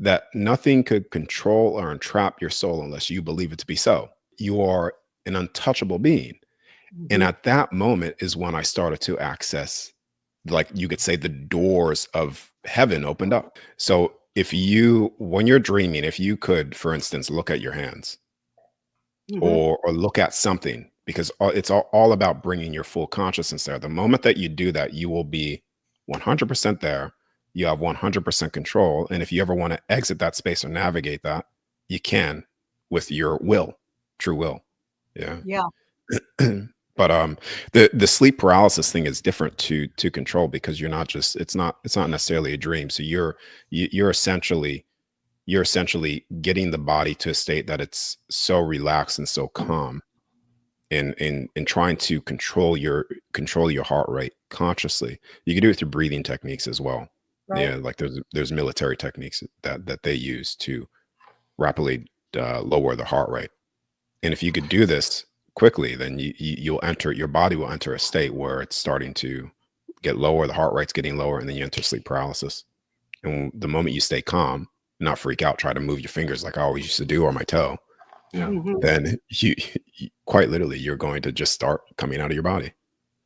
that nothing could control or entrap your soul unless you believe it to be so. You are an untouchable being. And Mhm. at that moment is when I started to access, like you could say, the doors of heaven opened up. So if you, when you're dreaming, if you could, for instance, look at your hands Mhm. or look at something, because it's all about bringing your full consciousness there. The moment that you do that, you will be 100% there. You have 100% control. And if you ever want to exit that space or navigate that, you can with your will, true will. Yeah. Yeah. But the sleep paralysis thing is different to control, because you're not just, it's not necessarily a dream. So you're essentially getting the body to a state that it's so relaxed and so calm, and trying to control your heart rate consciously. You can do it through breathing techniques as well. Right. Yeah, like there's military techniques that they use to rapidly lower the heart rate. And if you could do this quickly, then your body will enter a state where it's starting to get lower, the heart rate's getting lower, and then you enter sleep paralysis. And the moment you stay calm, not freak out, try to move your fingers like I always used to do, or my toe, Yeah. Mhm. then you quite literally, you're going to just start coming out of your body.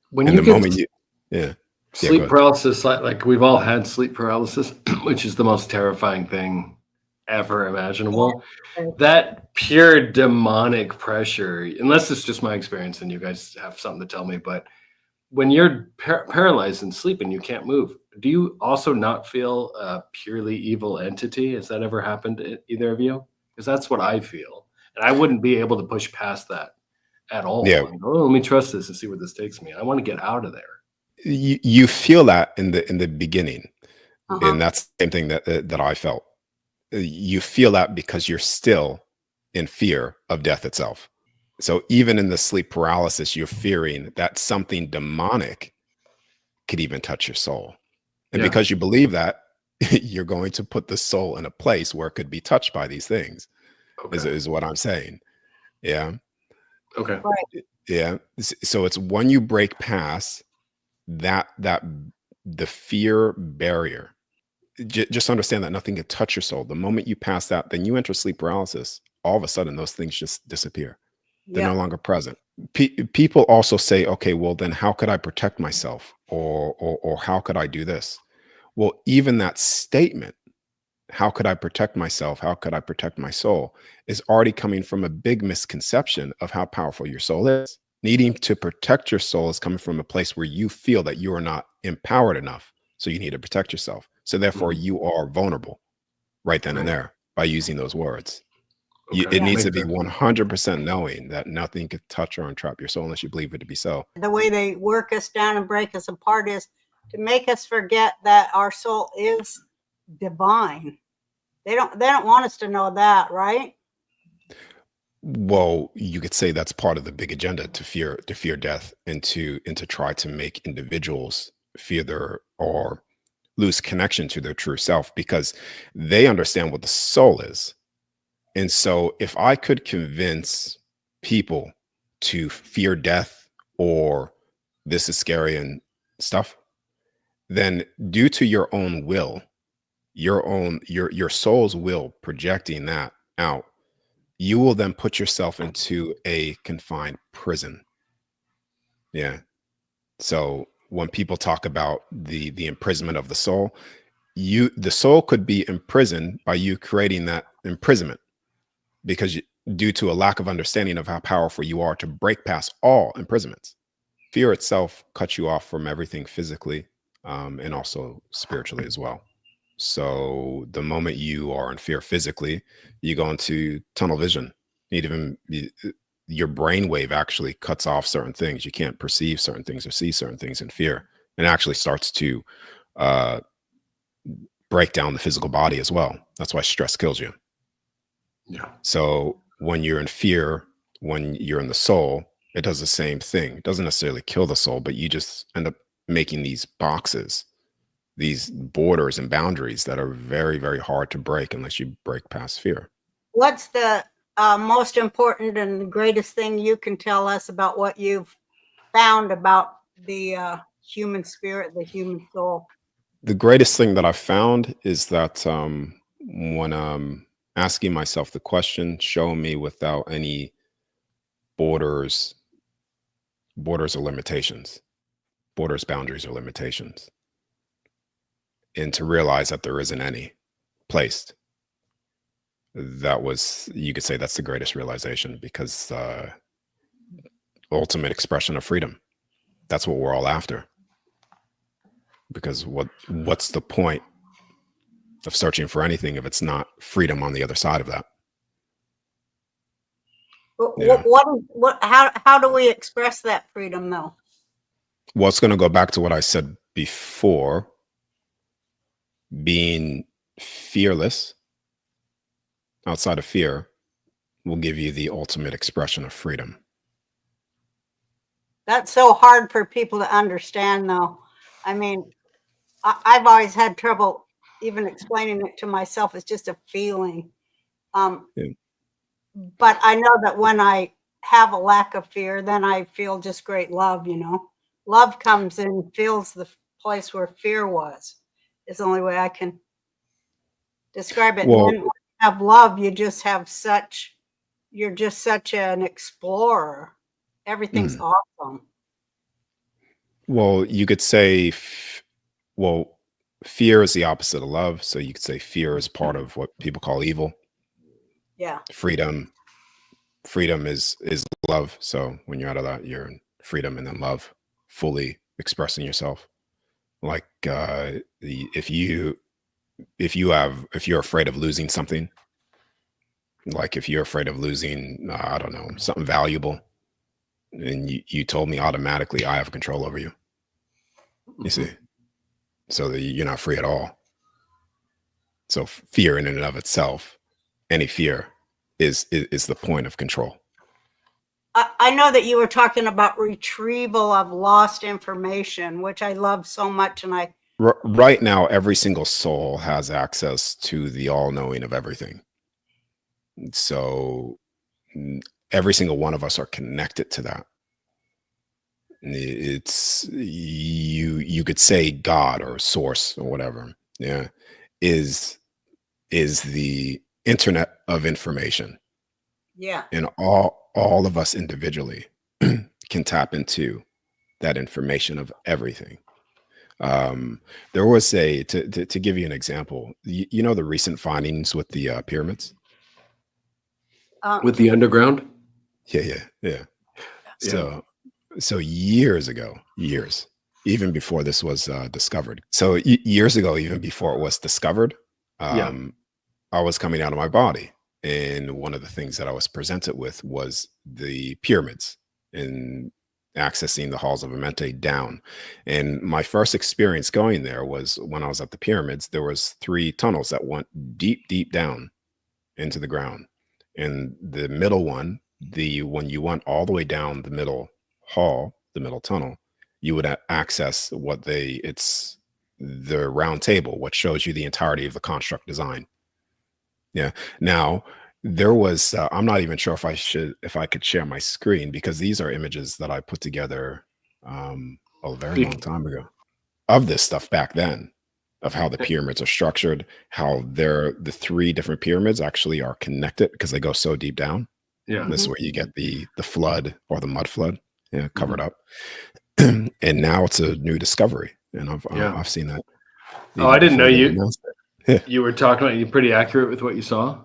When And you the get moment you, yeah. Yeah, go sleep ahead. paralysis, like we've all had sleep paralysis, which is the most terrifying thing ever imaginable. That pure demonic pressure, unless it's just my experience and you guys have something to tell me, but when you're paralyzed and sleeping, you can't move. Do you also not feel a purely evil entity? Has that ever happened to either of you? Because that's what I feel. And I wouldn't be able to push past that at all. Yeah. And go, oh, let me trust this and see where this takes me. I want to get out of there. You feel that in the beginning, Uh-huh. and that's the same thing that I felt. You feel that because you're still in fear of death itself. So even in the sleep paralysis, you're fearing that something demonic could even touch your soul. And Yeah. because you believe that, you're going to put the soul in a place where it could be touched by these things, Okay. is what I'm saying. Yeah. Okay. Right. Yeah. So it's when you break past that the fear barrier, just understand that nothing can touch your soul. The moment you pass that, then you enter sleep paralysis. All of a sudden, those things just disappear. They're Yeah. no longer present. People also say, okay, well, then how could I protect myself? Or how could I do this? Well, even that statement, how could I protect myself? How could I protect my soul, is already coming from a big misconception of how powerful your soul is. Needing to protect your soul is coming from a place where you feel that you are not empowered enough. So you need to protect yourself. So therefore, Mhm. you are vulnerable right then and Right. there by using those words. Okay. It needs Makes to be sense. 100% knowing that nothing could touch or entrap your soul unless you believe it to be so. The way they work us down and break us apart is to make us forget that our soul is divine. They don't want us to know that, right? Well, you could say that's part of the big agenda, to fear death, and to try to make individuals fear their or lose connection to their true self, because they understand what the soul is. And so if I could convince people to fear death or this is scary and stuff, then due to your own will, your soul's will projecting that out, you will then put yourself into a confined prison. Yeah. So when people talk about the imprisonment of the soul, the soul could be imprisoned by you creating that imprisonment, because due to a lack of understanding of how powerful you are to break past all imprisonments. Fear itself cuts you off from everything physically, and also spiritually as well. So the moment you are in fear physically, you go into tunnel vision. Your brainwave actually cuts off certain things. You can't perceive certain things or see certain things in fear, and actually starts to uh, break down the physical body as well. That's why stress kills you. Yeah. So when you're in fear, when you're in the soul, it does the same thing. It doesn't necessarily kill the soul, but you just end up making these boxes, these borders and boundaries that are very, very hard to break unless you break past fear. What's the most important and the greatest thing you can tell us about what you've found about the human spirit, the human soul? The greatest thing that I've found is that when I'm asking myself the question, show me without any borders, borders or limitations, borders, boundaries or limitations, and to realize that there isn't any placed. That was, you could say that's the greatest realization, because ultimate expression of freedom. That's what we're all after. Because what's the point of searching for anything if it's not freedom on the other side of that? Yeah. How do we express that freedom though? Well, it's going to go back to what I said before. Being fearless outside of fear will give you the ultimate expression of freedom. That's so hard for people to understand though. I mean, I've always had trouble even explaining it to myself. It's just a feeling. Yeah. But I know that when I have a lack of fear, then I feel just great love, you know. Love comes and fills the place where fear was. It's the only way I can describe it. Well, And then when you have love, you're just such an explorer. Everything's awesome. well, you could say, well, fear is the opposite of love. So you could say fear is part of what people call evil. Yeah. Freedom is love. So when you're out of that, you're in freedom, and then love, fully expressing yourself. Like if you're afraid of losing something, like if you're afraid of losing, I don't know, something valuable, and you told me automatically I have control over you. You see, so that you're not free at all. So fear in and of itself, any fear is the point of control. I know that you were talking about retrieval of lost information, which I love so much. And Right now, every single soul has access to the all-knowing of everything. So every single one of us are connected to that. It's you could say God or source or whatever, yeah, is the internet of information. yeah. And all of us individually can tap into that information of everything. There was to give you an example, you know, the recent findings with the pyramids. With the underground? Yeah. So years ago, even before this was discovered. So years ago, even before it was discovered, I was coming out of my body. And one of the things that I was presented with was the pyramids and accessing the halls of Amenti down. And my first experience going there was when I was at the pyramids. There was 3 tunnels that went deep down into the ground. And the middle one, when you went all the way down the middle hall, the middle tunnel, you would access it's the round table, what shows you the entirety of the construct design. Yeah. Now there was, I'm not even sure if I could share my screen, because these are images that I put together a very long time ago of this stuff back then, of how the pyramids are structured, how the 3 different pyramids actually are connected because they go so deep down. Yeah. And this is where you get the flood or the mud flood, covered up. And now it's a new discovery. And I've seen that. Oh, I didn't know you were talking about, you pretty accurate with what you saw.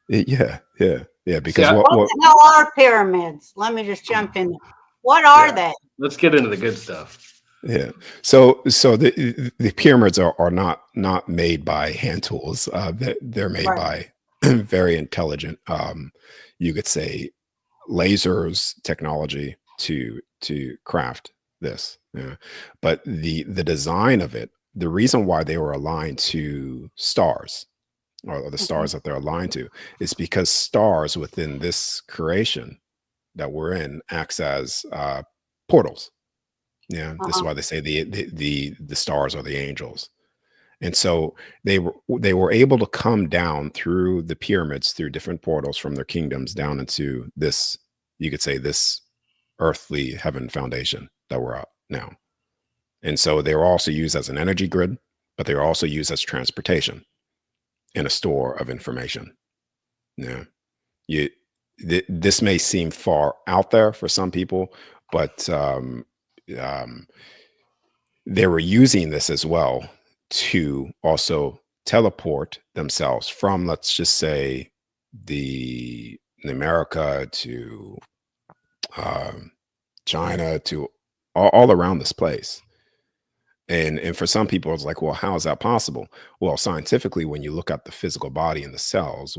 Yeah. Because what the hell are pyramids? Let me just jump in. What are they? Let's get into the good stuff. Yeah. So the pyramids are not made by hand tools. They're made by very intelligent, you could say, lasers technology to craft this. Yeah. But the design of it, the reason why they were aligned to stars, or the stars that they're aligned to, is because stars within this creation that we're in acts as portals. Yeah, this is why they say the stars are the angels. And so they were able to come down through the pyramids, through different portals from their kingdoms down into this, you could say, this earthly heaven foundation that we're at now. And so they were also used as an energy grid, but they were also used as transportation. and a store of information. Yeah. You this may seem far out there for some people, but um, they were using this as well to also teleport themselves from, let's just say, the America to China to all around this place. And for some people, it's like, well, how is that possible? Well, scientifically, when you look at the physical body and the cells,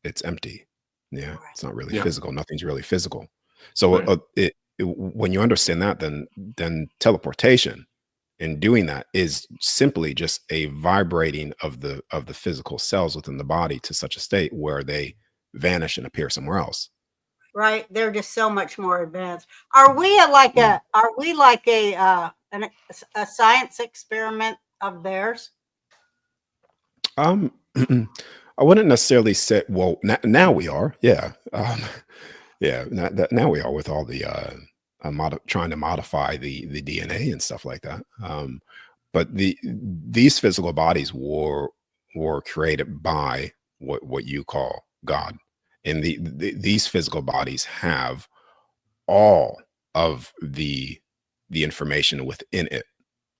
it's empty. Yeah, Right. it's not really Yeah. physical. Nothing's really physical. So Right. when you understand that, then teleportation and doing that is simply just a vibrating of the physical cells within the body to such a state where they vanish and appear somewhere else. Right. They're just so much more advanced. Are we like Mm. a science experiment of theirs? Um, I wouldn't necessarily say. Well, now we are. Yeah. Yeah. Now we are with all the trying to modify the DNA and stuff like that. But these physical bodies were created by what you call God, and these physical bodies have all of the information within it.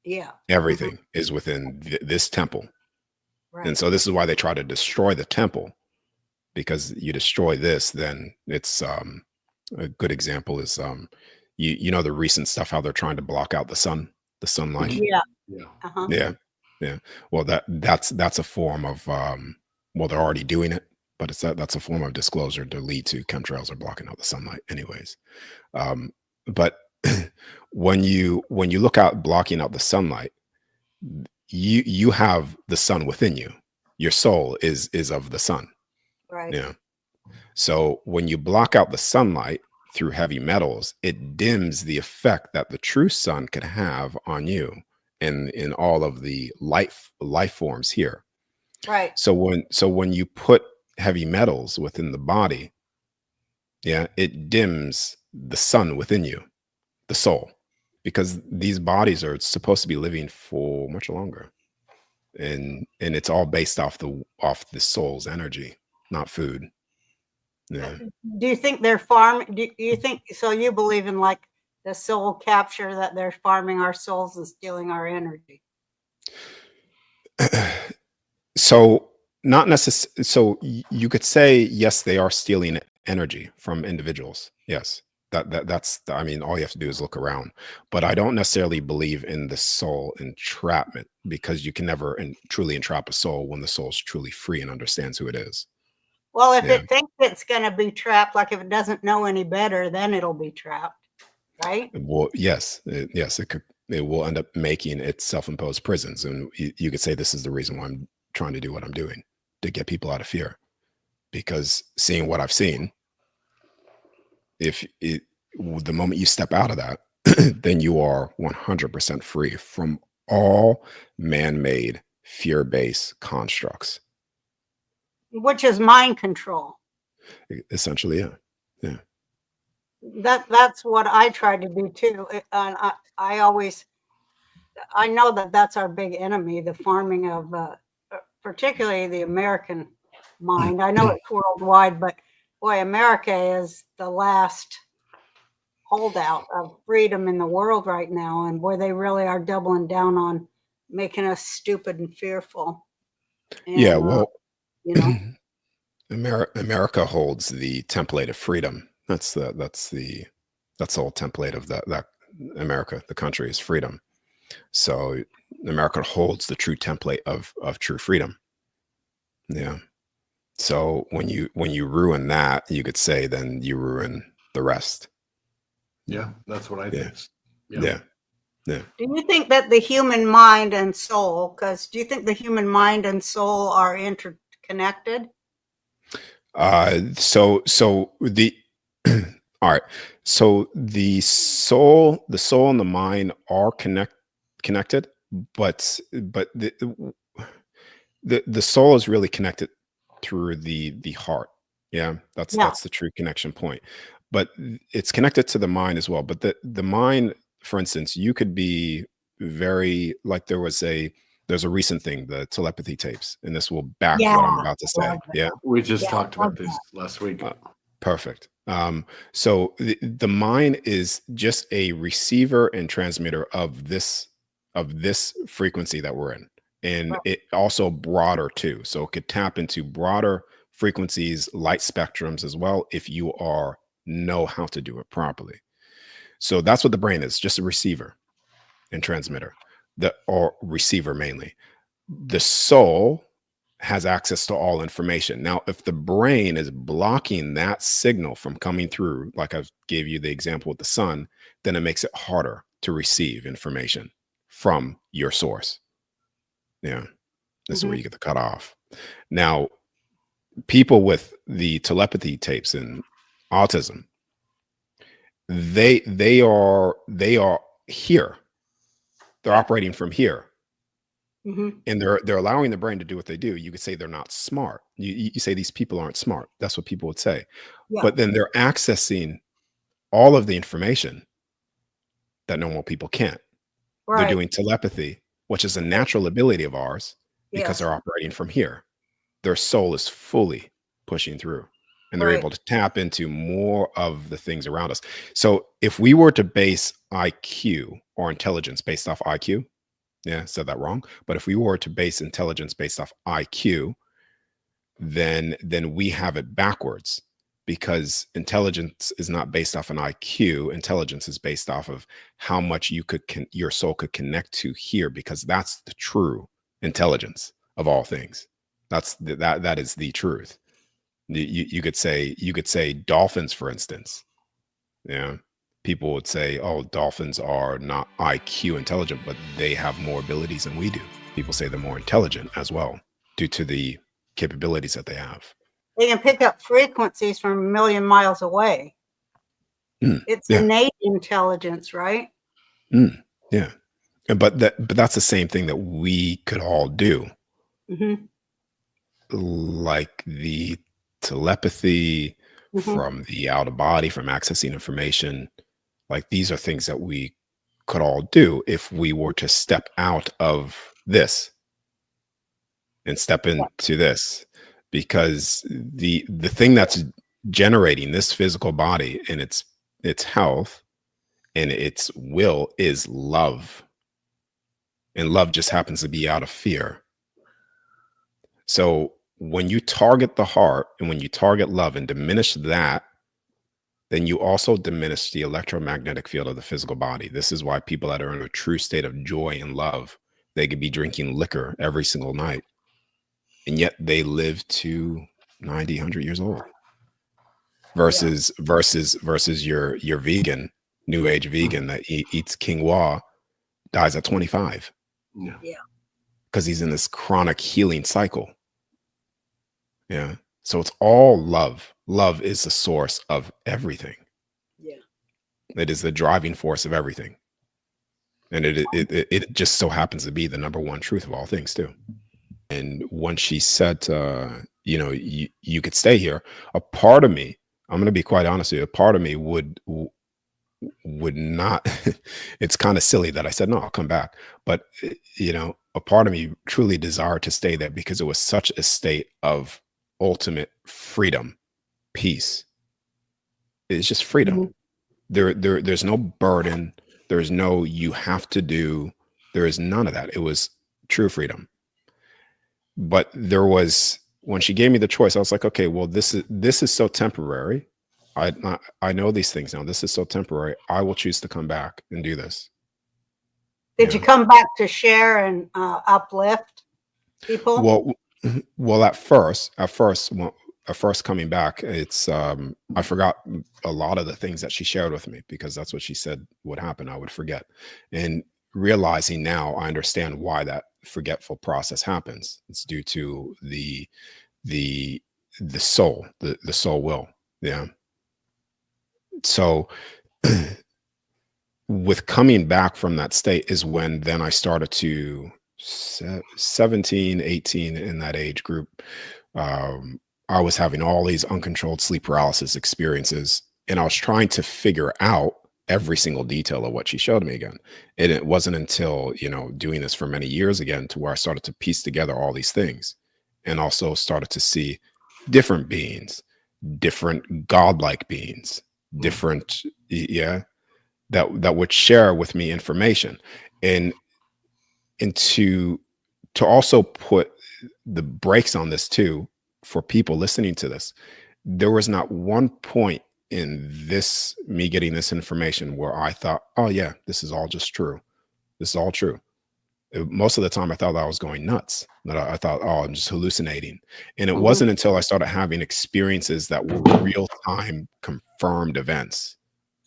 Yeah. Everything is within this temple. Right. And so this is why they try to destroy the temple, because you destroy this, then it's a good example is you know the recent stuff, how they're trying to block out the sunlight. Yeah. Yeah. Uh-huh. Yeah. Yeah. Well, that's a form of well, they're already doing it, but that's a form of disclosure to lead to chemtrails are blocking out the sunlight anyways. But when you look out blocking out the sunlight, you have the sun within you. Your soul is of the sun. Right. Yeah. So when you block out the sunlight through heavy metals, it dims the effect that the true sun could have on you and in all of the life forms here. Right. So when you put heavy metals within the body, yeah, it dims the sun within you, the soul, because these bodies are supposed to be living for much longer. And it's all based off the soul's energy, not food. Yeah. Do you think they're farming? Do you think so? You believe in like the soul capture, that they're farming our souls and stealing our energy? So not necessarily. So you could say yes, they are stealing energy from individuals. Yes, that's. I mean, all you have to do is look around. But I don't necessarily believe in the soul entrapment, because you can never truly entrap a soul when the soul's truly free and understands who it is. Well, if Yeah. it thinks it's going to be trapped, like if it doesn't know any better, then it'll be trapped, right? Well, yes, it will end up making its self-imposed prisons, and you could say this is the reason why I'm trying to do what I'm doing, to get people out of fear, because seeing what I've seen, the moment you step out of that, then you are 100% free from all man-made fear-based constructs. Which is mind control. Essentially, yeah. Yeah. That's what I try to do too. And I know that that's our big enemy, the farming of particularly the American mind. I know it's worldwide, but boy, America is the last holdout of freedom in the world right now. And boy, they really are doubling down on making us stupid and fearful. And, Yeah, well, you know, America holds the template of freedom. That's the whole template of that America, the country, is freedom. So America holds the true template of true freedom. Yeah. So when you ruin that, you could say then you ruin the rest. Yeah, that's what I Yeah. think. Yeah. Yeah. do you think that the human mind and soul, because do you think the human mind and soul are interconnected? So the all right. So the soul and the mind are connected, but the soul is really connected through the heart. Yeah, Yeah. that's the true connection point. But it's connected to the mind as well. But the mind, for instance, you could be very, like, there was There's a recent thing, the telepathy tapes, and this will back Yeah, what I'm about to I say. love that. Yeah. We just Yeah, talked I love about this last week. Perfect. So the mind is just a receiver and transmitter of this frequency that we're in, and Right. it also broader too. So it could tap into broader frequencies, light spectrums as well, if you know how to do it properly. So that's what the brain is, just a receiver and transmitter, or receiver mainly. The soul has access to all information. Now, if the brain is blocking that signal from coming through, like I gave you the example with the sun, then it makes it harder to receive information from your source. Yeah, this is where you get the cutoff. Now, people with the telepathy tapes and autism, they are here. They're operating from here. And they're allowing the brain to do what they do. You could say they're not smart. You say these people aren't smart. That's what people would say. Yeah. But then they're accessing all of the information that normal people can't. They're Right. doing telepathy, which is a natural ability of ours because Yes. they're operating from here. Their soul is fully pushing through, and they're Right. able to tap into more of the things around us. So if we were to base IQ or intelligence based off IQ, yeah, said that wrong. But if we were to base intelligence based off IQ, then we have it backwards, because intelligence is not based off an IQ. Intelligence is based off of how much your soul could connect to here, because that's the true intelligence of all things. That is the truth. You could say dolphins, for instance. Yeah. People would say, oh, dolphins are not IQ intelligent, but they have more abilities than we do. People say they're more intelligent as well, due to the capabilities that they have. They can pick up frequencies from a million miles away. It's Yeah. innate intelligence, right? Yeah. But that's the same thing that we could all do. Like the telepathy from the out of body, from accessing information. Like, these are things that we could all do if we were to step out of this and step into this, because the thing that's generating this physical body and its health and its will is love. And love just happens to be out of fear. So when you target the heart and when you target love and diminish that, then you also diminish the electromagnetic field of the physical body. This is why people that are in a true state of joy and love, they could be drinking liquor every single night, and yet they live to 90, 100 years old. Versus your vegan, new age vegan that eats quinoa, dies at 25. Yeah. Because he's in this chronic healing cycle. Yeah. So it's all love. Love is the source of everything. Yeah. It is the driving force of everything. And it just so happens to be the number one truth of all things too. And when she said, you could stay here, a part of me, I'm going to be quite honest with you, a part of me would not, it's kind of silly that I said, no, I'll come back. But, a part of me truly desired to stay there because it was such a state of ultimate freedom, peace. It's just freedom. There's no burden. There's no, you have to do, there is none of that. It was true freedom. But there was, when she gave me the choice, I was like, okay, well, this is so temporary. I know these things now. This is so temporary. I will choose to come back and do this. Did you come back to share and uplift people? Well, at first coming back, it's I forgot a lot of the things that she shared with me, because that's what she said would happen. I would forget. And realizing now, I understand why that forgetful process happens. It's due to the soul, the soul will. Yeah. So with coming back from that state is when then I started to 17, 18, in that age group. I was having all these uncontrolled sleep paralysis experiences, and I was trying to figure out every single detail of what she showed me again. And it wasn't until, doing this for many years again to where I started to piece together all these things and also started to see different beings, different godlike beings, different, yeah, that would share with me information. And to also put the brakes on this too, for people listening to this, there was not one point in this, me getting this information, where I thought, oh yeah, this is all just true. This is all true. Most of the time I thought I was going nuts, that I thought, oh, I'm just hallucinating. And it wasn't until I started having experiences that were real time confirmed events,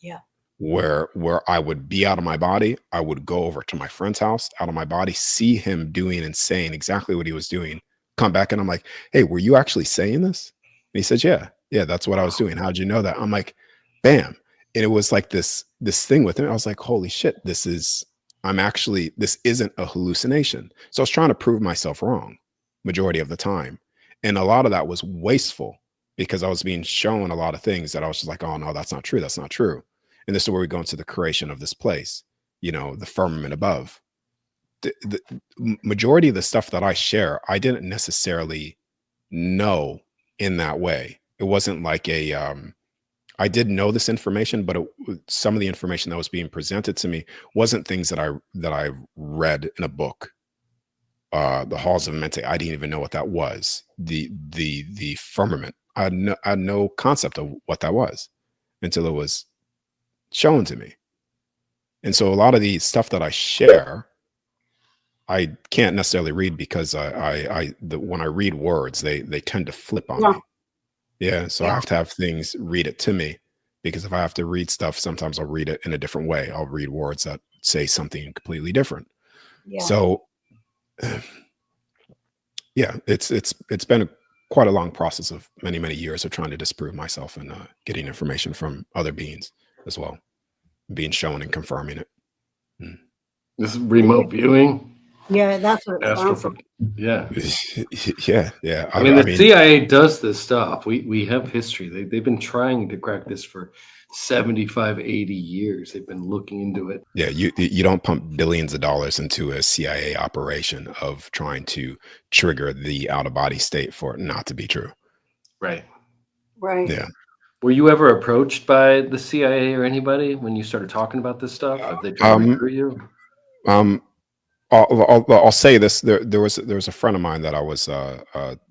Yeah. where I would be out of my body. I would go over to my friend's house out of my body, see him doing and saying exactly what he was doing, come back, and I'm like, hey, were you actually saying this? And he says, yeah, that's what I was doing. How'd you know that? I'm like, bam. And it was like this thing with him. I was like, holy shit, this isn't a hallucination. So I was trying to prove myself wrong majority of the time. And a lot of that was wasteful, because I was being shown a lot of things that I was just like, oh no, that's not true. That's not true. And this is where we go into the creation of this place, the firmament above. The majority of the stuff that I share, I didn't necessarily know in that way. It wasn't like I did know this information, but some of the information that was being presented to me wasn't things that I read in a book. The halls of Mente, I didn't even know what that was. The firmament, I had no concept of what that was until it was shown to me. And so a lot of the stuff that I share, I can't necessarily read, because when I read words, they tend to flip on me. Yeah. So I have to have things read it to me, because if I have to read stuff, sometimes I'll read it in a different way. I'll read words that say something completely different. Yeah. So yeah, it's been quite a long process of many, many years of trying to disprove myself and getting information from other beings as well, being shown and confirming it. This is remote viewing. Yeah, that's what it sounds like. Yeah. Yeah. I mean, the CIA does this stuff. We have history. They've been trying to crack this for 75, 80 years. They've been looking into it. Yeah, you don't pump billions of dollars into a CIA operation of trying to trigger the out-of-body state for it not to be true. Right. Yeah. Were you ever approached by the CIA or anybody when you started talking about this stuff? Have they tried to recruit you? I'll say this: there was a friend of mine that I was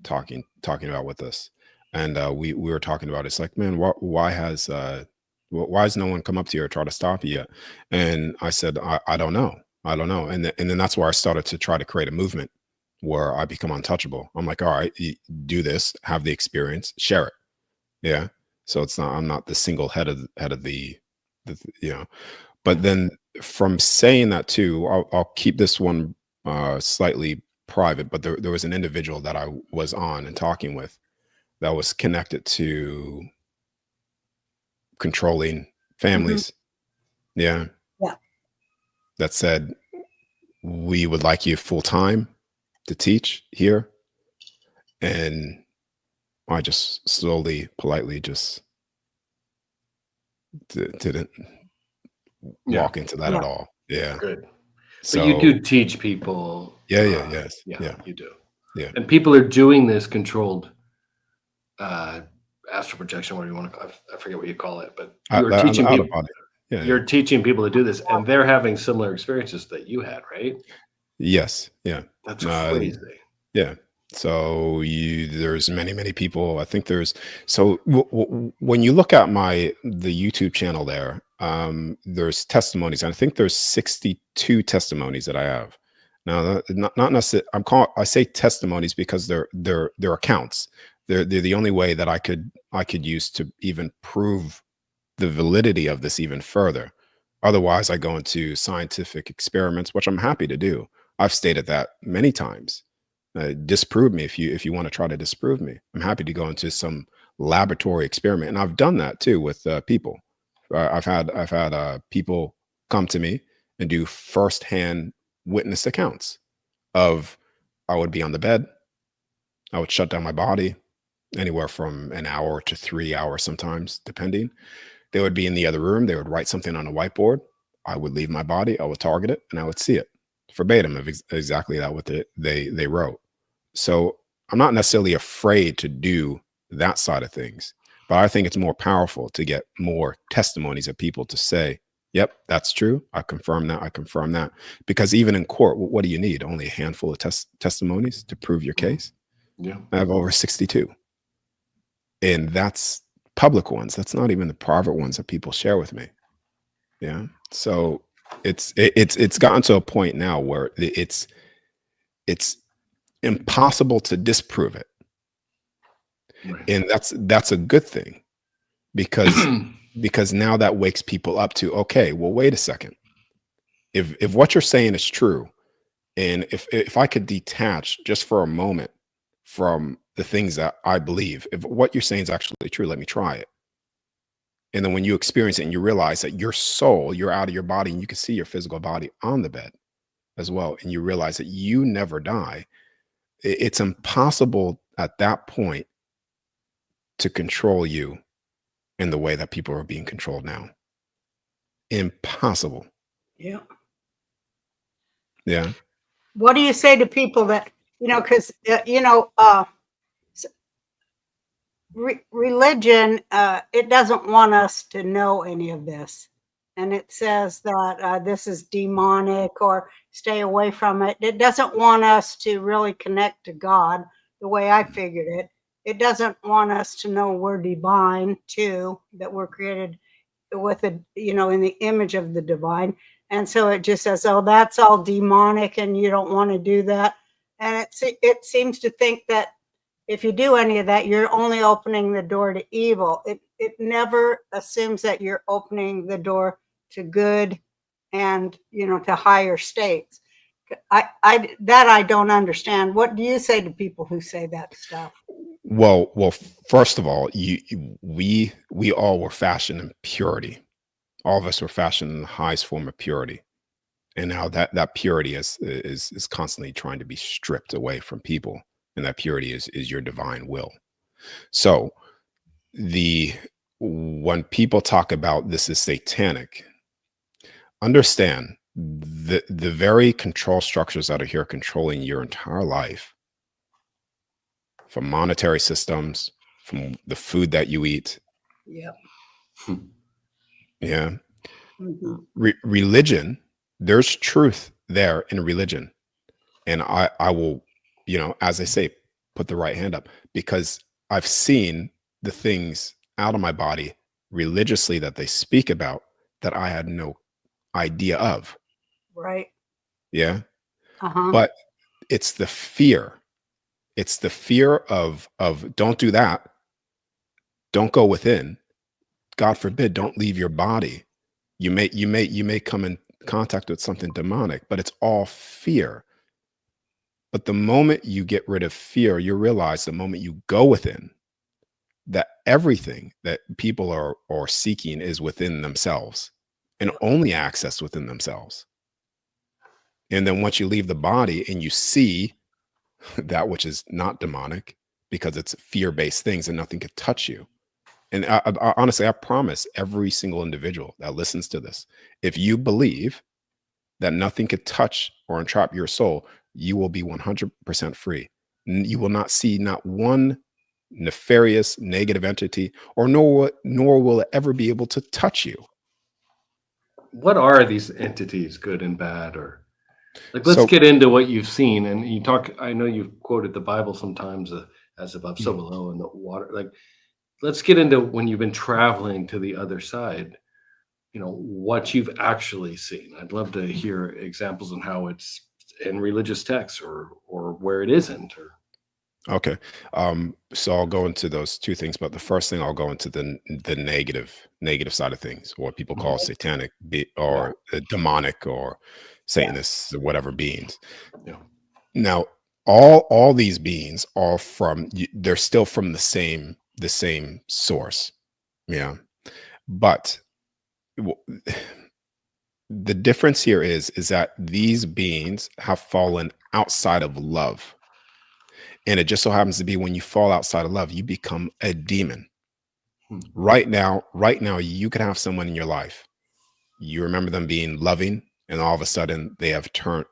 talking about with this, and we were talking about it. It's like, man, why has no one come up to you or try to stop you yet? And I said, I don't know, and then that's where I started to try to create a movement where I become untouchable. I'm like, all right, do this, have the experience, share it. Yeah. So I'm not the single head of the but then from saying that too, I'll keep this one slightly private, but there was an individual that I was on and talking with that was connected to controlling families. Yeah. That said, we would like you full time to teach here. And I just slowly, politely just didn't walk into that at all. Yeah. Good. So but you do teach people. Yes. Yeah, you do. Yeah. And people are doing this controlled astral projection, what do you want to call it? I forget what you call it, but you're teaching people. You're teaching people to do this, and they're having similar experiences that you had, right? Yes. Yeah. That's crazy. Yeah. So there's many people. I think there's when you look at the YouTube channel there, there's testimonies, and I think there's 62 testimonies that I have. Now, not necessarily. I say testimonies because they're accounts. They're the only way that I could use to even prove the validity of this even further. Otherwise, I go into scientific experiments, which I'm happy to do. I've stated that many times. Disprove me if you want to try to disprove me. I'm happy to go into some laboratory experiment, and I've done that too with people. I've had people come to me and do firsthand witness accounts of I would be on the bed, I would shut down my body anywhere from an hour to 3 hours sometimes, depending. They would be in the other room. They would write something on a whiteboard. I would leave my body. I would target it, and I would see it verbatim of exactly that what they wrote. So I'm not necessarily afraid to do that side of things, but I think it's more powerful to get more testimonies of people to say, "Yep, that's true. I confirm that. I confirm that." Because even in court, what do you need? Only a handful of testimonies to prove your case. Yeah. I have over 62, and that's public ones. That's not even the private ones that people share with me. Yeah. So it's gotten to a point now where it's impossible to disprove it, Right. and that's a good thing, because now that wakes people up to, okay, well, wait a second. If what you're saying is true, and if I could detach just for a moment from the things that I believe, if what you're saying is actually true, let me try it. And then when you experience it and you realize that your soul, you're out of your body, and you can see your physical body on the bed as well, and you realize that you never die, it's impossible at that point to control you in the way that people are being controlled now. Impossible. Yeah. Yeah. What do you say to people that, because, religion, it doesn't want us to know any of this. And it says that this is demonic or stay away from it. It doesn't want us to really connect to God the way I figured it. It doesn't want us to know we're divine too, that we're created with in the image of the divine. And so it just says, oh, that's all demonic and you don't want to do that. And it seems to think that if you do any of that, you're only opening the door to evil. It never assumes that you're opening the door to good and, to higher states. I don't understand. What do you say to people who say that stuff? Well, first of all, we all were fashioned in purity. All of us were fashioned in the highest form of purity. And now that purity is constantly trying to be stripped away from people. And that purity is your divine will. So when people talk about this is satanic, understand the very control structures that are here controlling your entire life, from monetary systems, from the food that you eat. Yeah. Yeah. Mm-hmm. Religion, there's truth there in religion. And I will, as I say, put the right hand up, because I've seen the things out of my body religiously that they speak about that I had no idea of. Right. Yeah. Uh-huh. But it's the fear. It's the fear of don't do that. Don't go within. God forbid, don't leave your body. You may come in contact with something demonic, but it's all fear. But the moment you get rid of fear, you realize the moment you go within, that everything that people are seeking is within themselves and only accessed within themselves. And then once you leave the body and you see that which is not demonic, because it's fear-based things and nothing could touch you. And I honestly, I promise every single individual that listens to this, if you believe that nothing could touch or entrap your soul, you will be 100% free. You will not see not one nefarious negative entity, or nor will it ever be able to touch you. What are these entities, good and bad? Or let's So- get into what you've seen. And you talk, I know you've quoted the Bible sometimes, as above, so below, in the water. Like, let's get into when you've been traveling to the other side, what you've actually seen. I'd love to hear examples on how it's in religious texts or where it isn't. Or Okay. So I'll go into those two things, but the first thing, I'll go into the negative side of things, or what people call satanic or demonic or Satanists or whatever beings. Yeah. Now, all these beings are they're still from the same source. Yeah. But the difference here is that these beings have fallen outside of love. And it just so happens to be when you fall outside of love, you become a demon. Right now, you could have someone in your life. You remember them being loving, and all of a sudden they have turned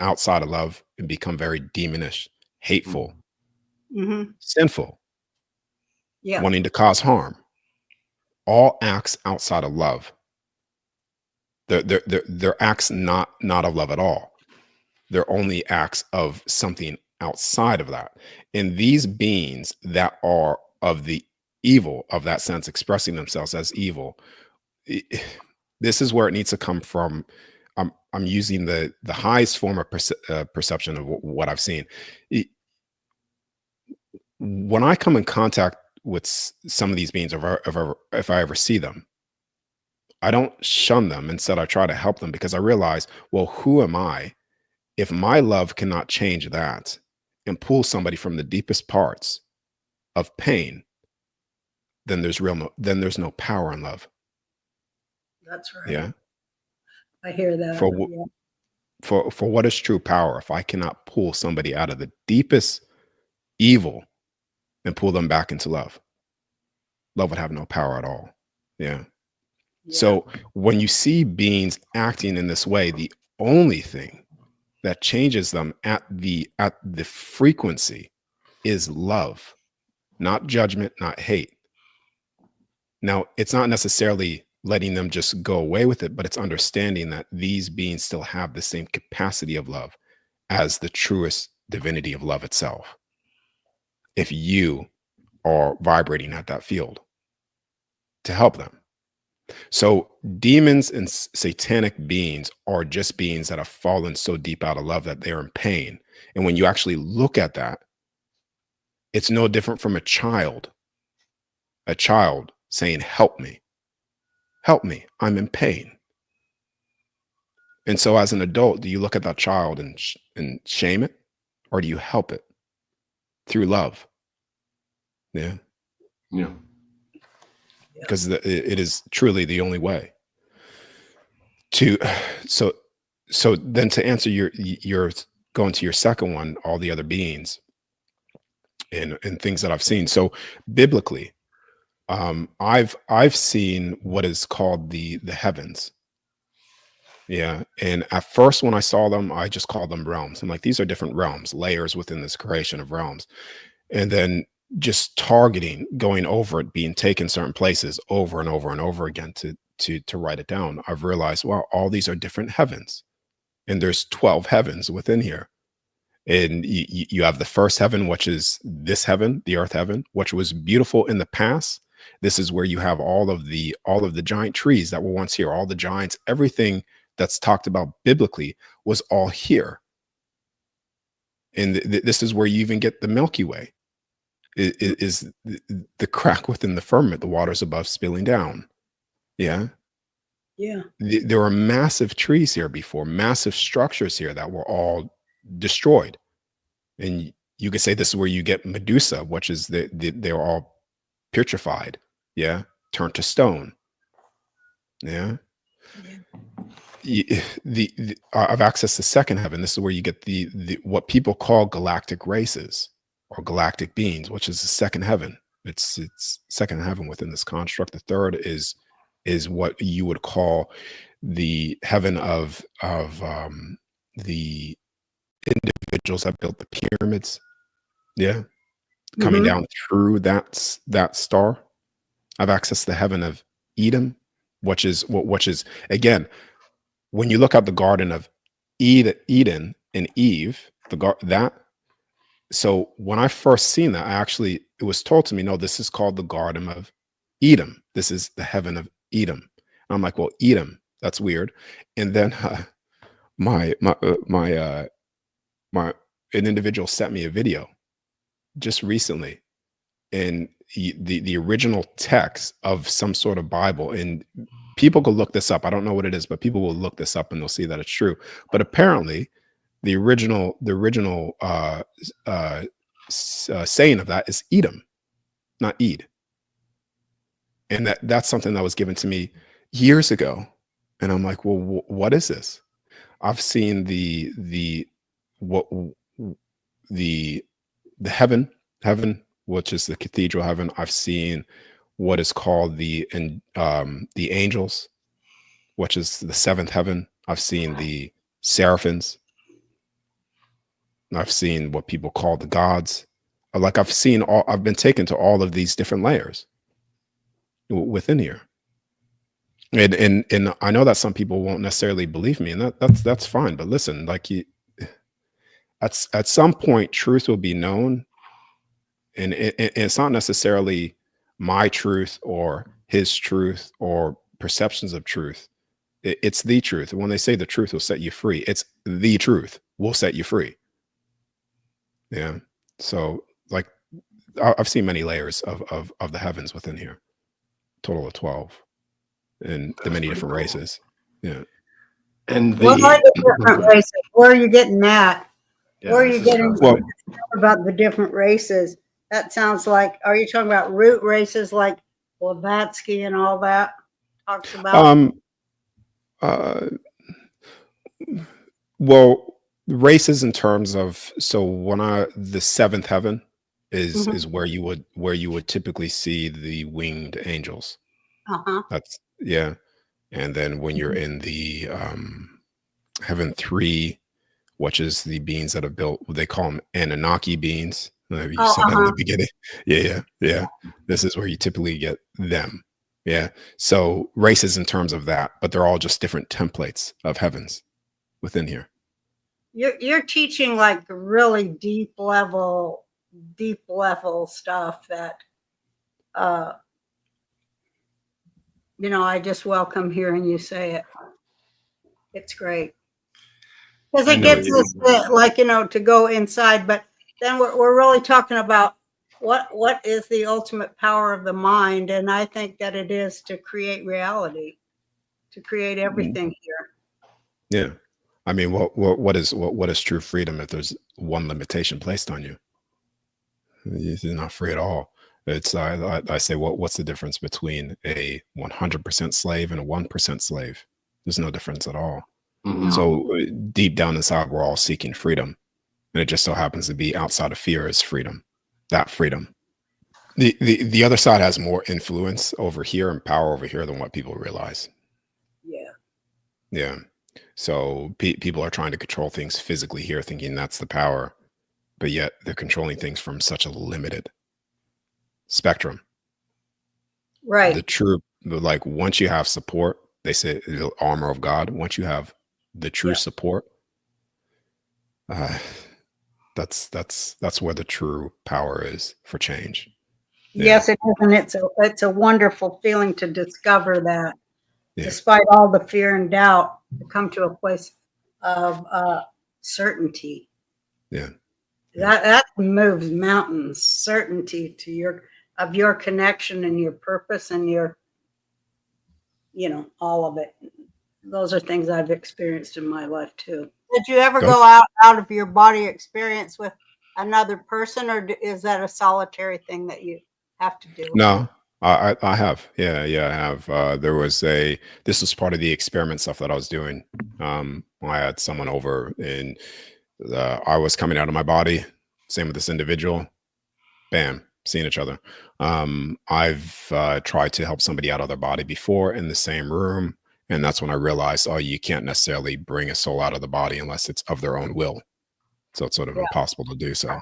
outside of love and become very demonish, hateful, Mm-hmm. sinful, Yeah. wanting to cause harm. All acts outside of love. They're acts not of love at all. They're only acts of something outside of that. And these beings that are of the evil of that sense, expressing themselves as evil, this is where it needs to come from. I'm using the highest form of perception of what I've seen. When I come in contact with some of these beings, if I ever see them, I don't shun them. Instead, I try to help them, because I realize, well, who am I if my love cannot change that and pull somebody from the deepest parts of pain? Then there's no power in love. That's right. Yeah. I hear that. For what is true power if I cannot pull somebody out of the deepest evil and pull them back into love? Love would have no power at all. Yeah. So when you see beings acting in this way, the only thing that changes them at the frequency is love, not judgment, not hate. Now, it's not necessarily letting them just go away with it, but it's understanding that these beings still have the same capacity of love as the truest divinity of love itself, if you are vibrating at that field to help them. So demons and satanic beings are just beings that have fallen so deep out of love that they're in pain. And when you actually look at that, it's no different from a child saying, help me, I'm in pain. And so as an adult, do you look at that child and shame it, or do you help it through love? Yeah. Yeah. Because it is truly the only way to. So then to answer your going to your second one, all the other beings and things that I've seen. So biblically, I've seen what is called the heavens. Yeah. And at first, when I saw them, I just called them realms. I'm like, these are different realms, layers within this creation of realms. And then just targeting, going over it, being taken certain places over and over and over again to write it down. I've realized, wow, all these are different heavens. And there's 12 heavens within here. And you have the first heaven, which is this heaven, the earth heaven, which was beautiful in the past. This is where you have all of the giant trees that were once here, all the giants, everything that's talked about biblically was all here. And this is where you even get the Milky Way. Is the crack within the firmament, the waters above spilling down. Yeah. Yeah. There were massive trees here before, massive structures here that were all destroyed. And you could say this is where you get Medusa, which is they're all putrefied. Yeah. Turned to stone. Yeah. I've accessed the second heaven. This is where you get the what people call galactic races or galactic beings, which is the second heaven. It's second heaven within this construct. The third is what you would call the heaven of the individuals that built the pyramids. Yeah. Coming down through that star. I've accessed the heaven of Edom, which is again, when you look at the Garden of Eden and Eve, so when I first seen that, it was told to me, no, this is called the Garden of Edom. This is the heaven of Edom. And I'm like, well, Edom, that's weird. And then an individual sent me a video just recently, and the original text of some sort of Bible, and people could look this up. I don't know what it is, but people will look this up and they'll see that it's true. But apparently the original saying of that is Edom, not Ed. And that's something that was given to me years ago. And I'm like, well, what is this? I've seen the heaven, which is the cathedral heaven. I've seen what is called the angels, which is the seventh heaven. I've seen the seraphims. I've seen what people call the gods. Like I've been taken to all of these different layers within here. And I know that some people won't necessarily believe me, and that's fine. But listen, like at some point, truth will be known, and it's not necessarily my truth or his truth or perceptions of truth. It's the truth. And when they say the truth will set you free, it's the truth will set you free. Yeah. So like I've seen many layers of the heavens within here, total of 12, and the many different races. Yeah. And What are the different races? Where are you getting that? Yeah, Where are you getting Well, about the different races? That sounds like, are you talking about root races like Blavatsky and all that talks about? Well, races in terms of, so the seventh heaven is Mhm. is where you would typically see the winged angels. Uh-huh. That's yeah. And then when you're in the heaven 3, which is the beings that are built, they call them Anunnaki beings. You Oh, said that in uh-huh. the beginning. Yeah. This is where you typically get them. Yeah. So races in terms of that, but they're all just different templates of heavens within here. You're teaching like really deep level stuff that I just welcome hearing you say it. It's great. Because it gets us like, to go inside, but then we're really talking about what is the ultimate power of the mind, and I think that it is to create reality, to create everything here. Yeah. I mean, what is true freedom if there's one limitation placed on you? You're not free at all. It's I say, what's the difference between a 100% slave and a 1% slave? There's no difference at all. Mhm. So deep down inside, we're all seeking freedom, and it just so happens to be outside of fear is freedom. That freedom. The other side has more influence over here and power over here than what people realize. Yeah. Yeah. So people are trying to control things physically here, thinking that's the power, but yet they're controlling things from such a limited spectrum. Right. The true, like once you have support, they say the armor of God. Once you have the true support, that's where the true power is for change. Yes, it is, and it's a wonderful feeling to discover that, Yeah. despite all the fear and doubt, to come to a place of certainty. Yeah. That moves mountains. Certainty to your connection and your purpose and your, all of it. Those are things I've experienced in my life too. Did you ever go out of your body experience with another person, or is that a solitary thing that you have to do? No, I have. Yeah, I have. This was part of the experiment stuff that I was doing. I had someone over, and I was coming out of my body. Same with this individual. Bam, seeing each other. I've tried to help somebody out of their body before in the same room, and that's when I realized, you can't necessarily bring a soul out of the body unless it's of their own will. So it's sort of impossible to do so.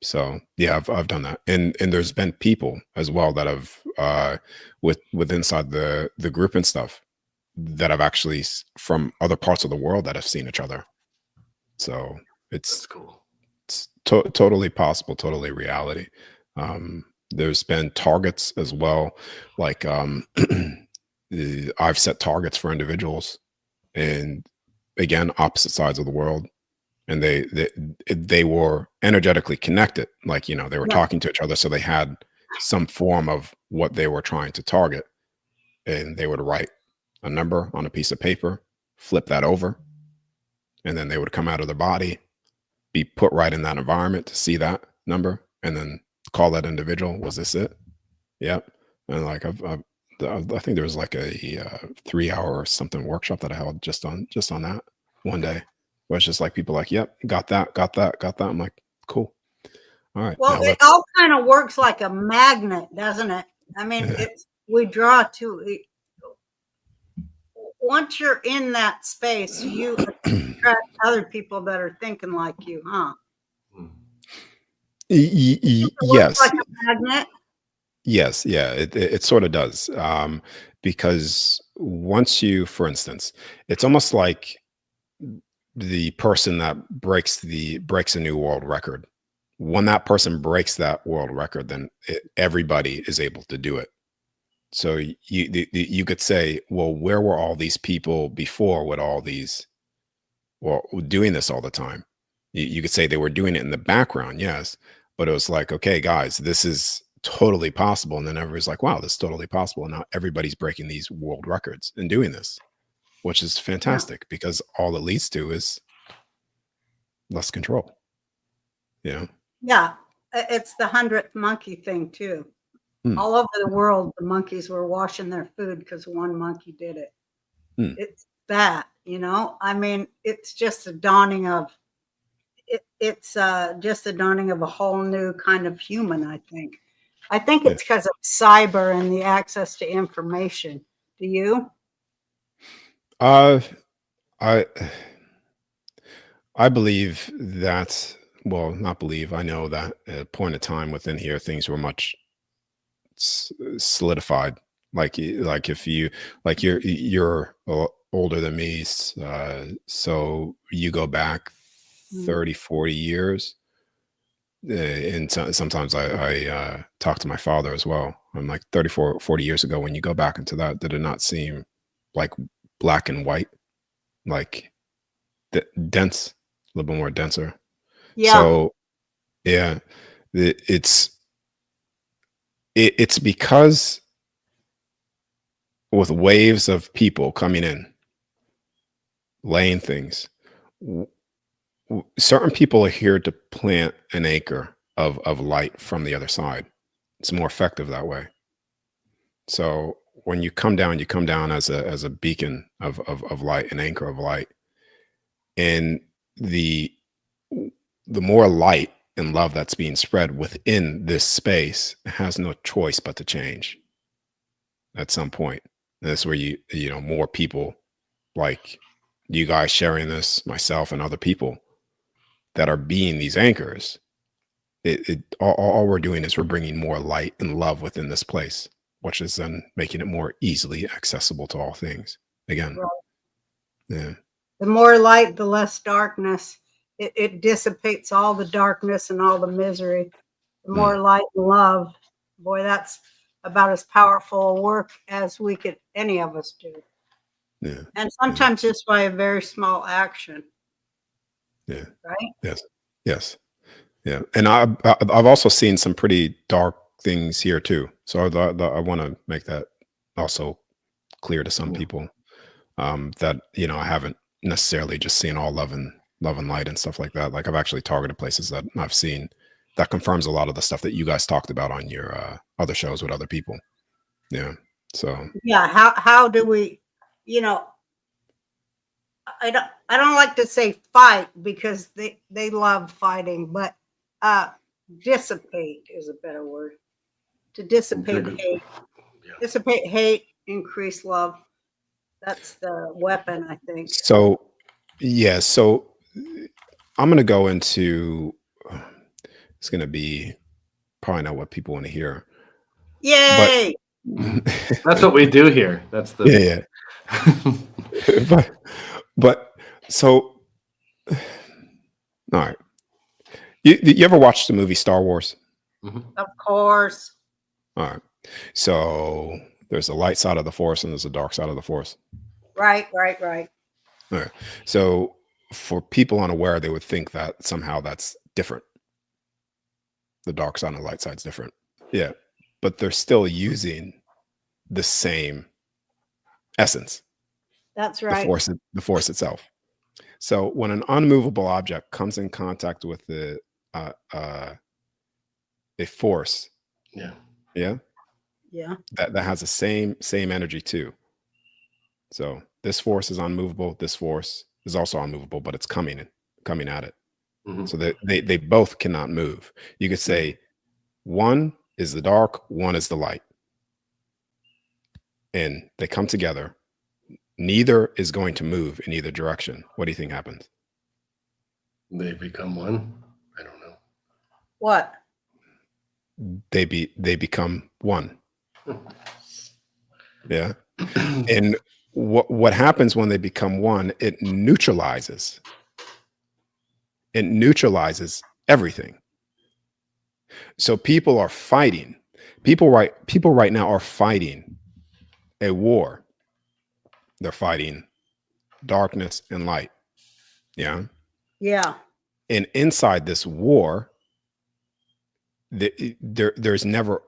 So yeah, I've done that, and there's been people as well that have with inside the group and stuff that have actually from other parts of the world that have seen each other. So That's cool. It's totally possible, totally reality. There's been targets as well, like I've set targets for individuals, and again, opposite sides of the world. And they were energetically connected, like they were talking to each other, so they had some form of what they were trying to target, and they would write a number on a piece of paper, flip that over, and then they would come out of their body, be put right in that environment to see that number, and then call that individual. Was this it? Yep. And like I think there was like a 3-hour or something workshop that I held just on that one day. Where it's just like people like, yep, got that. I'm like, cool. All right. Well, Now it let's. all kind of works like a magnet, doesn't it? I mean, Yeah. we draw to it. Once you're in that space, you attract other people that are thinking like you, huh? It works Yes. like a magnet. Yes. Yeah. It sort of does. Because once you, for instance, it's almost like the person that breaks a new world record. When that person breaks that world record, then everybody is able to do it. So you could say, well, where were all these people before with all these, well, doing this all the time? You could say they were doing it in the background, yes, but it was like, okay, guys, this is totally possible. And then everybody's like, wow, this is totally possible. And now everybody's breaking these world records and doing this, which is Yeah. fantastic because all it leads to is less control. Yeah. Yeah. It's the 100th monkey thing too. Hmm. All over the world, the monkeys were washing their food because one monkey did it. Hmm. It's that, I mean, it's just the dawning of it's just the dawning of a whole new kind of human, I think. I think Yeah. it's because of cyber and the access to information. Do you? Uh, I I believe that, well, not believe, I know that at a point in time within here, things were much solidified. Like if you, like you're older than me, so you go back Mm. 30, 40 years. And sometimes I talk to my father as well. I'm like 34, 40 years ago, when you go back into that, did it not seem like black and white, like dense, a little bit more denser? Yeah. So yeah, it's it's because with waves of people coming in, laying things, certain people are here to plant an anchor of light from the other side. It's more effective that way. So when you come down as a beacon of light, an anchor of light, and the the more light and love that's being spread within this space has no choice but to change at some point. And that's where more people like you guys sharing this, myself and other people that are being these anchors. All we're doing is we're bringing more light and love within this place, which is then making it more easily accessible to all things. Again, Right. yeah. The more light, the less darkness. It dissipates all the darkness and all the misery. The more light and love, boy, that's about as powerful a work as any of us do. Yeah. And sometimes just by a very small action. Yeah. Right? Yes. Yes. Yeah. And I've also seen some pretty dark things here too. So I want to make that also clear to some people, that I haven't necessarily just seen all love and light and stuff like that. Like I've actually targeted places that I've seen that confirms a lot of the stuff that you guys talked about on your other shows with other people. Yeah. So Yeah. How do we, I don't like to say fight because they love fighting, but dissipate is a better word. To dissipate hate. Yeah. Dissipate hate, increase love. That's the weapon, I think. so yeah, so I'm gonna go into it's gonna be probably not what people want to hear. But Yay! That's what we do here. That's the yeah. but so all right. You ever watched the movie Star Wars? Of course. All right. So there's a light side of the force and there's a dark side of the force. Right. All right. So for people unaware, they would think that somehow that's different. The dark side and the light side's different. Yeah. But they're still using the same essence. That's right. The force itself. So when an unmovable object comes in contact with a force, Yeah. that has the same energy too. So this force is unmovable. This force is also unmovable, but it's coming at it. Mhm. so that they both cannot move. You could say one is the dark, one is the light, and they come together. Neither is going to move in either direction. What do you think happens? They become one. I don't know. What? They become one. Yeah. And what happens when they become one? It neutralizes. It neutralizes everything. So people are fighting. People right now are fighting a war. They're fighting darkness and light. Yeah. Yeah. And inside this war, there's never,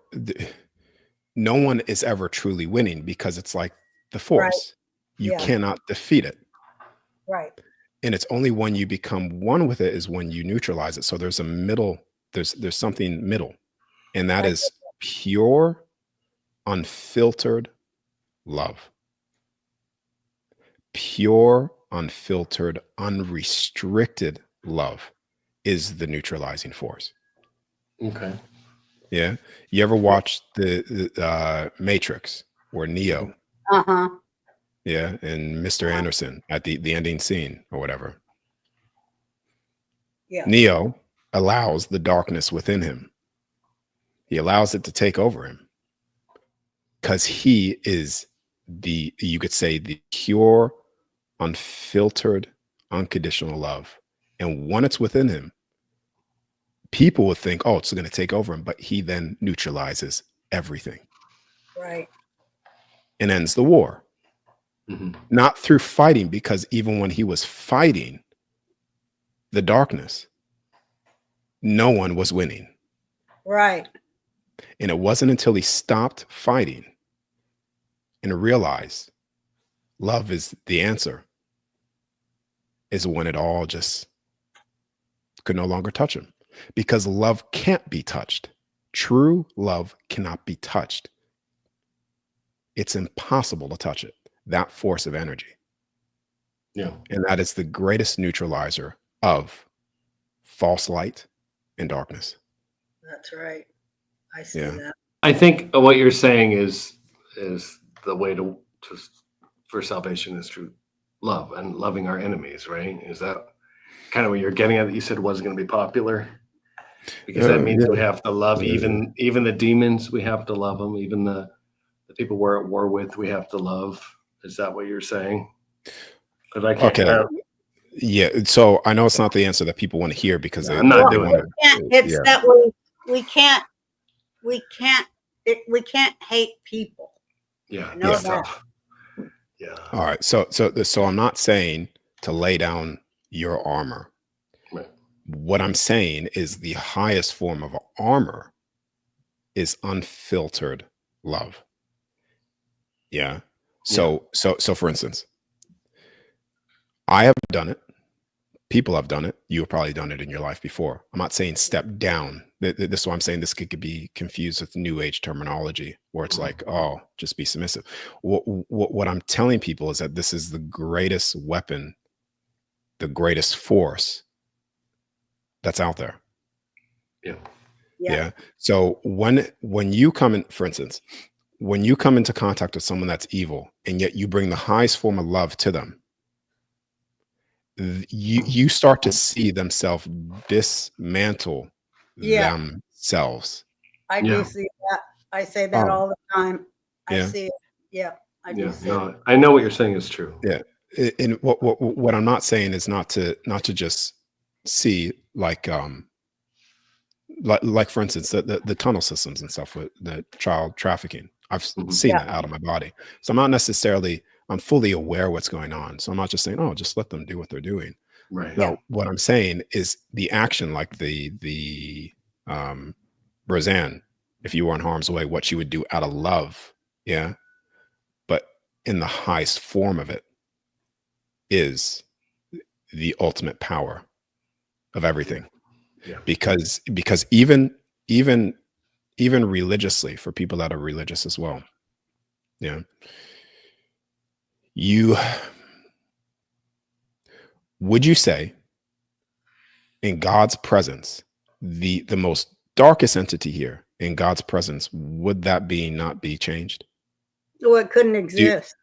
no one is ever truly winning, because it's like the force. You Yeah. cannot defeat it. Right. And it's only when you become one with it is when you neutralize it. So there's a middle, there's something middle, and that is pure, unfiltered love. Pure, unfiltered, unrestricted love is the neutralizing force. Okay. Yeah. You ever watched the Matrix, or Neo? Uh-huh. Yeah, and Mr. Anderson at the ending scene or whatever. Yeah. Neo allows the darkness within him. He allows it to take over him, because he is you could say, the pure, unfiltered, unconditional love. And when it's within him, people would think, oh, it's going to take over him, but he then neutralizes everything Right. and ends the war. Mhm. Not through fighting, because even when he was fighting the darkness, no one was winning. Right. And it wasn't until he stopped fighting and realized love is the answer, is when it all just could no longer touch him. Because love can't be touched. True love cannot be touched. It's impossible to touch it, that force of energy. Yeah. And that is the greatest neutralizer of false light and darkness. That's right. I see Yeah. that. I think what you're saying is the way for salvation is through love and loving our enemies, right? Is that kind of what you're getting at? That you said wasn't going to be popular, because that means we have to love even the demons. We have to love them. Even the people we're at war with, we have to love. Is that what you're saying? Because I can't. Okay. Yeah. So I know it's not the answer that people want to hear, because I'm not doing it. It's that we can't hate people. Yeah. Know Yeah. that. Yeah. All right. So I'm not saying to lay down your armor. Right. What I'm saying is the highest form of armor is unfiltered love. Yeah. So for instance, I have done it. People have done it. You have probably done it in your life before. I'm not saying step down. This is why I'm saying this could be confused with new age terminology, where it's like, oh, just be submissive. What I'm telling people is that this is the greatest weapon, the greatest force that's out there. Yeah. So when you come in, for instance, when you come into contact with someone that's evil, and yet you bring the highest form of love to them, you start to see themselves dismantle themselves. I do see that. I say that all the time. I see it. Yeah. I do see it. I know what you're saying is true. Yeah. And what I'm not saying is not to just see like for instance, the tunnel systems and stuff with the child trafficking. I've seen that out of my body. So I'm not necessarily, I'm fully aware what's going on. So I'm not just saying, oh, just let them do what they're doing. Right. No, what I'm saying is the action, like the Roseanne, if you were in harm's way, what she would do out of love. Yeah. But in the highest form of it is the ultimate power of everything. Yeah. Because even religiously, for people that are religious as well, yeah, would you say in God's presence, the most darkest entity here in God's presence, would that being not be changed? Well, it couldn't Do you, exist.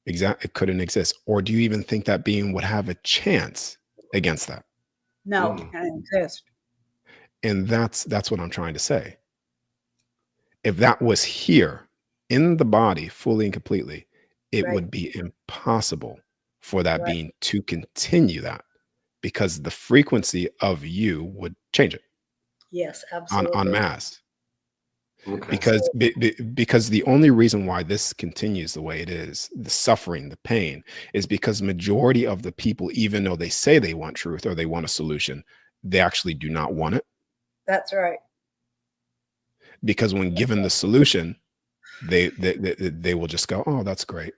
it couldn't exist. Or do you even think that being would have a chance against that? No, Mm. it can't exist. And that's what I'm trying to say. If that was here in the body fully and completely, it Right. would be impossible for that Right. being to continue that, because the frequency of you would change it Yes, en absolutely. masse. Okay. Because because the only reason why this continues the way it is, the suffering, the pain, is because majority of the people, even though they say they want truth or they want a solution, they actually do not want it. That's right. Because when given the solution, they will just go, oh, that's great,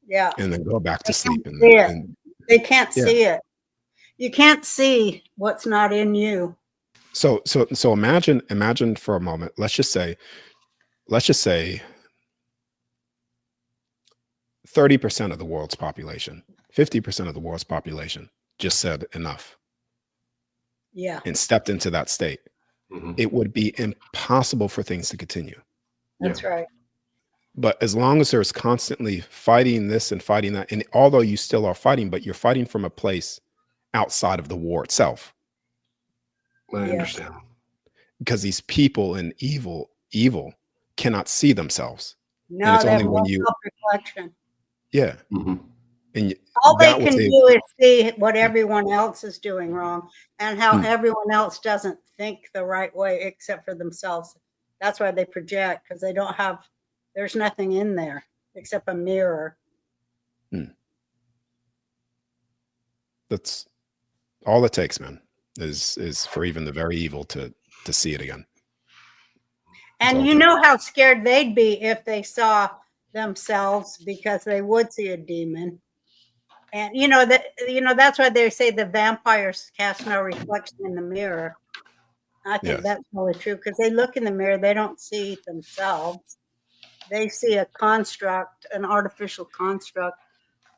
Yeah. and then go back to They sleep. can't see it. And They can't yeah. see it. You can't see what's not in you. So imagine for a moment. Let's just say 30% of the world's population, 50% of the world's population just said enough Yeah, and stepped into that state. Mhm. It would be impossible for things to continue. that's right. But as long as there's constantly fighting this and fighting that, and although you still are fighting, but you're fighting from a place outside of the war itself, I Yes. understand. because these people in evil cannot see themselves. No, it's they have only when no you- self-reflection. Yeah. Mhm. And All they that was can a- do is see what everyone else is doing wrong and how Hmm. everyone else doesn't think the right way except for themselves. That's why they project, because they don't have, there's nothing in there except a mirror. That's all it takes, man, is for even the very evil to see it again. That's all And it you takes. know how scared they'd be if they saw themselves, because they would see a demon. And that's why they say the vampires cast no reflection in the mirror. I think Yes. that's really true, because they look in the mirror, they don't see themselves. They see a construct, an artificial construct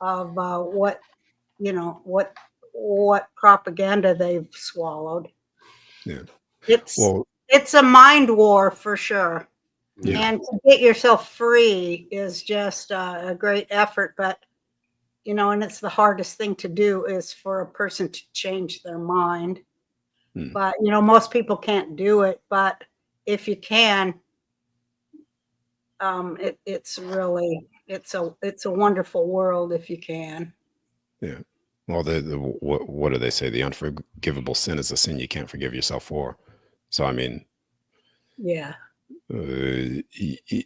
of what propaganda they've swallowed. Yeah. It's Well, a mind war for sure. Yeah. And to get yourself free is just a great effort, but and it's the hardest thing to do, is for a person to change their mind. Hmm. But most people can't do it. But if you can, it's a wonderful world if you can. yeah. Well, what do they say? The unforgivable sin is a sin you can't forgive yourself for. So I mean, Yeah,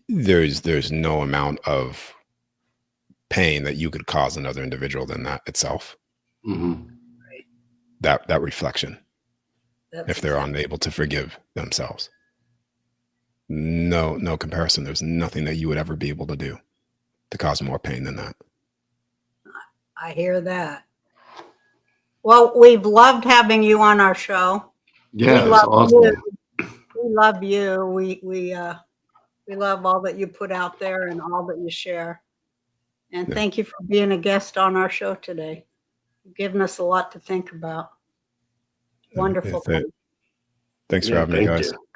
there's no amount of pain that you could cause another individual than that itself. Mhm. That reflection, that's if they're unable to forgive themselves, no comparison. There's nothing that you would ever be able to do to cause more pain than that. I hear that. Well, we've loved having you on our show. Yeah, We it was love awesome. you. We love you. We love all that you put out there and all that you share. And Yeah. thank you for being a guest on our show today. You've given us a lot to think about. Wonderful. Thanks for Yeah, having me, thank guys. you.